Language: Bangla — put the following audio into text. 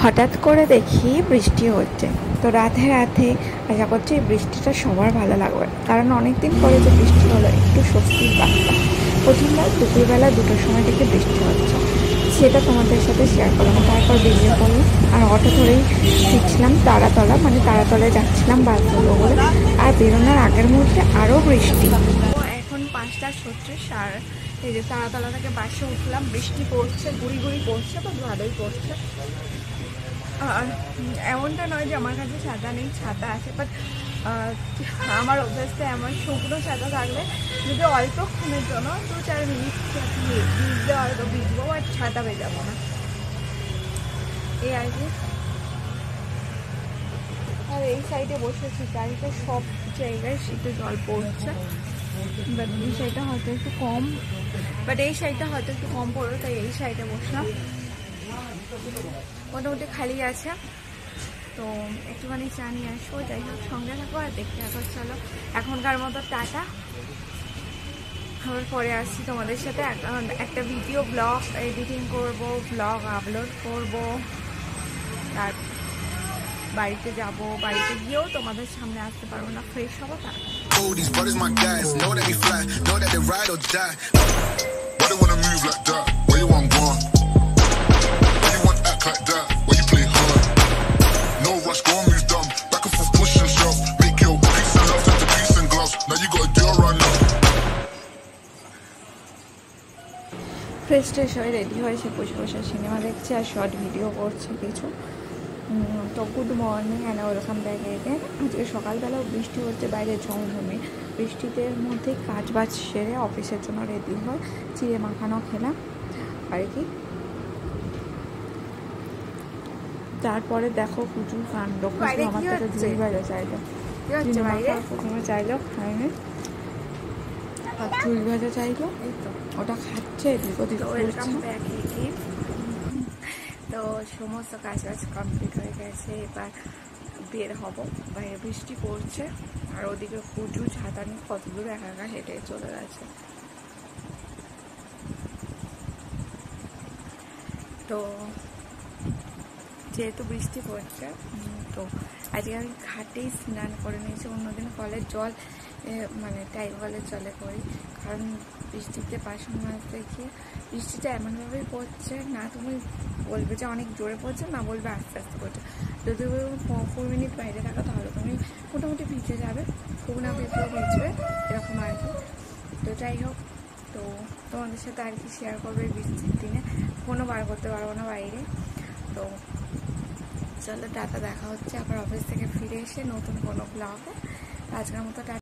হঠাৎ করে দেখি বৃষ্টি হচ্ছে। তো রাতে রাতে আশা করছি এই বৃষ্টিটা সবার ভালো লাগবে, কারণ অনেকদিন পরে যে বৃষ্টি হলো একটু স্বস্তির বার্তা। প্রথমবার দুপুরবেলা 2টোর সময় থেকে বৃষ্টি হচ্ছে, সেটা তোমাদের সাথে শেয়ার করলাম। তারপর বেরিয়ে পড়লাম আর অটো ধরেই ফিরছিলাম তারাতলা, মানে তারাতলায় যাচ্ছিলাম বাস ধরবো বলে। আর বেরোনোর আগের মুহূর্তে আরও বৃষ্টি। এখন 5:36 আর এই যে তারাতলা থেকে বাসে উঠলাম। বৃষ্টি পড়ছে, গুড়ি গুড়ি পড়ছে, তো ভালোই পড়ছে। আর এমনটা নয় যে আমার কাছে ছাতা নেই, ছাতা আছে, বাট আমার অভ্যাসটা এমন শুকনো ছাতা থাকলে যদি অল্পক্ষণের জন্য 2-4 মিনিট ভিজতে হয়তো ভিজবো, বাট ছাতা ভেজাবো না, এই আর কি। আর এই সাইডে বসেছি, গাড়িতে সব জায়গায় শীতে জল পড়ছে, বাট এই সাইডটা হয়তো একটু কম, পড়লো, তাই এই সাইডে বসলাম। মোটামুটি খালি আছে, তো একটুখানি চা নিয়ে আসবো। যাই হোক, সঙ্গে থাকো আর দেখতে থাকো। চলো এখনকার মতো টাটা, আবার পরে আসছি তোমাদের সাথে। একটা ভিডিও ব্লগ এডিটিং করব, ব্লগ আপলোড করব, তার বাড়িতে যাব। বাড়িতে গিয়েও তোমাদের সামনে আসতে পারবো না, ফ্রেশ হবো তার। ফ্রেশ ট্রেশ হয়ে রেডি হয়ে সে বসে বসে সিনেমা দেখছে আর শর্ট ভিডিও করছে কিছু। তো good morning and welcome back again. আজকে সকালবেলাও বৃষ্টি হচ্ছে, বাইরে ঝমঝমে। বৃষ্টিতে মধ্যে কাজ বাজ সেরে অফিসের জন্য রেডি হয়, চিড়ে মাখানো খেলাম আর কি। তারপরে দেখো প্রচুর কাণ্ড, আমার থেকে ঝুড়ি ভাজা চাইলো, প্রথমে চাইলো খাইনি, ঝুড়ি ভাজা চাইলো, ওটা খাচ্ছে, এদিক ওদিক। তো সমস্ত কাজ কমপ্লিট হয়ে গেছে, এবার বের হব। বাইরে বৃষ্টি পড়ছে আর ওদিকে প্রচুর ছাতা নিয়ে কত দূর একা একা হেঁটে চলে গেছে। তো যেহেতু বৃষ্টি পড়ছে, তো আজকে আমি ঘাটেই স্নান করে নিয়েছি। অন্যদিন কলের জল, মানে টাইম কলের জলে করি, কারণ বৃষ্টিতে বাসন মাজতে গিয়ে বৃষ্টিটা এমনভাবেই পড়ছে, না তুমি বলবে যে অনেক জোরে পড়ছে, না বলবে আস্তে আস্তে পড়ছে। যদি 4 মিনিট বাইরে থাকো তাহলে তুমি মোটামুটি ভিজে যাবে, খুব না ভিজেও ভিজবে, এরকম আর কি। তো যাই হোক, তো তোমাদের সাথে আর কি শেয়ার করবে বৃষ্টির দিনে। ফোনও বার করতে পারবো না বাইরে। তো চলো টাটা, দেখা হচ্ছে আবার অফিস থেকে ফিরে এসে নতুন কোনো ব্লগে। আজকের মতো টাটা।